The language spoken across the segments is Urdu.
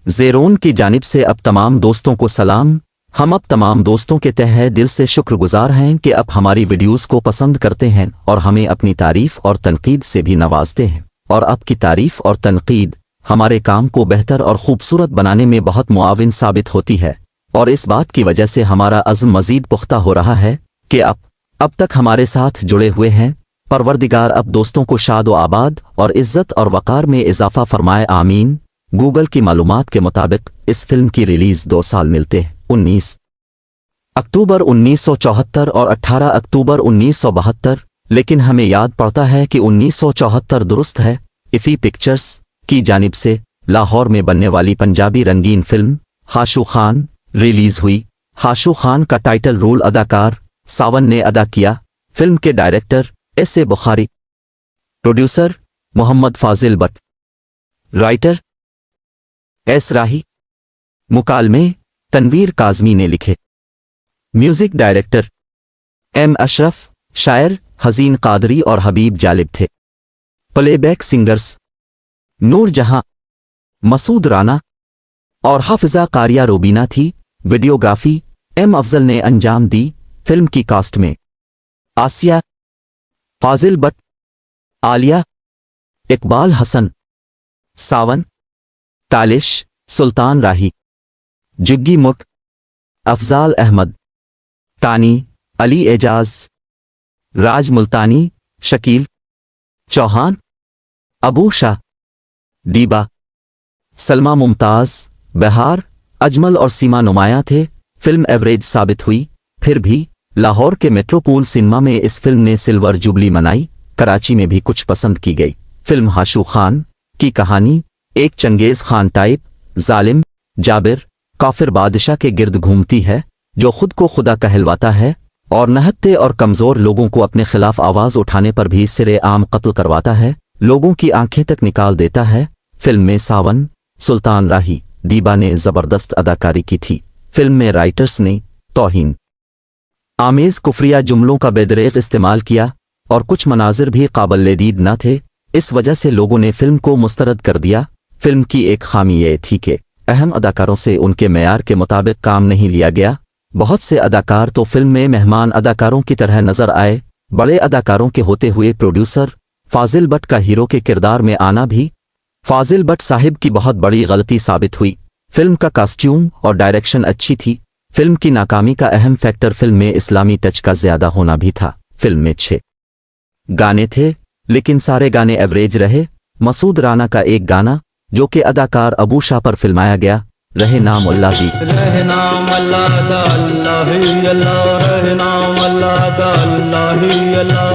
زیرون کی جانب سے اب تمام دوستوں کو سلام۔ ہم اب تمام دوستوں کے تہہ دل سے شکر گزار ہیں کہ اب ہماری ویڈیوز کو پسند کرتے ہیں اور ہمیں اپنی تعریف اور تنقید سے بھی نوازتے ہیں، اور اب کی تعریف اور تنقید ہمارے کام کو بہتر اور خوبصورت بنانے میں بہت معاون ثابت ہوتی ہے، اور اس بات کی وجہ سے ہمارا عزم مزید پختہ ہو رہا ہے کہ اب تک ہمارے ساتھ جڑے ہوئے ہیں۔ پروردگار اب دوستوں کو شاد و آباد اور عزت اور وقار میں اضافہ فرمائے، آمین۔ گوگل کی معلومات کے مطابق اس فلم کی ریلیز 2 سال ملتے ہیں، 19 اکتوبر 1974 اور 18 اکتوبر 1972، لیکن ہمیں یاد پڑتا ہے کہ 1974 درست ہے۔ افی پکچرز کی جانب سے لاہور میں بننے والی پنجابی رنگین فلم خاشو خان ریلیز ہوئی۔ خاشو خان کا ٹائٹل رول اداکار ساون نے ادا کیا۔ فلم کے director S A Bukhari, producer Mohammad Fazil Butt, writer S راہی، مکالمے تنویر کاظمی نے لکھے، میوزک ڈائریکٹر ایم اشرف، شاعر حزین قادری اور حبیب جالب تھے، پلے بیک سنگرز نور جہاں، مسعود رانا اور حافظہ قاریہ روبینہ تھی۔ ویڈیوگرافی ایم افضل نے انجام دی۔ فلم کی کاسٹ میں آسیہ، فاضل بٹ، عالیہ، اقبال حسن، ساون، تالش، سلطان راہی، جگی مک، افضال احمد، تانی، علی اعجاز، راج ملتانی، شکیل چوہان، ابو شاہ، دیبا، سلمہ ممتاز، بہار، اجمل اور سیما نمایاں تھے۔ فلم ایوریج ثابت ہوئی، پھر بھی لاہور کے میٹروپول سنیما میں اس فلم نے سلور جوبلی منائی۔ کراچی میں بھی کچھ پسند کی گئی۔ فلم خاشو خان کی کہانی ایک چنگیز خان ٹائپ ظالم، جابر، کافر بادشاہ کے گرد گھومتی ہے جو خود کو خدا کہلواتا ہے اور نہتے اور کمزور لوگوں کو اپنے خلاف آواز اٹھانے پر بھی سرے عام قتل کرواتا ہے، لوگوں کی آنکھیں تک نکال دیتا ہے۔ فلم میں ساون، سلطان راہی، دیبا نے زبردست اداکاری کی تھی۔ فلم میں رائٹرز نے توہین آمیز کفریہ جملوں کا بے دریغ استعمال کیا اور کچھ مناظر بھی قابل دید نہ تھے، اس وجہ سے لوگوں نے فلم کو مسترد کر دیا۔ فلم کی ایک خامی یہ تھی کہ اہم اداکاروں سے ان کے معیار کے مطابق کام نہیں لیا گیا۔ بہت سے اداکار تو فلم میں مہمان اداکاروں کی طرح نظر آئے، بڑے اداکاروں کے ہوتے ہوئے پروڈیوسر فاضل بٹ کا ہیرو کے کردار میں آنا بھی فاضل بٹ صاحب کی بہت بڑی غلطی ثابت ہوئی۔ فلم کا کاسٹیوم اور ڈائریکشن اچھی تھی۔ فلم کی ناکامی کا اہم فیکٹر فلم میں اسلامی ٹچ کا زیادہ ہونا بھی تھا۔ فلم میں 6 گانے تھے، لیکن سارے گانے ایوریج رہے۔ مسعود رانا کا ایک گانا جو کہ اداکار ابو شاہ پر فلمایا گیا، رہے نام اللہ دی، رہے نام اللہ دا اللہ ہی اللہ، رہے نام اللہ دا اللہ ہی اللہ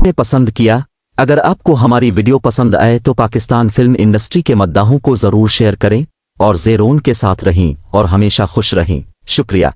نے پسند کیا۔ اگر آپ کو ہماری ویڈیو پسند آئے تو پاکستان فلم انڈسٹری کے مداحوں کو ضرور شیئر کریں اور زیرون کے ساتھ رہیں اور ہمیشہ خوش رہیں۔ شکریہ۔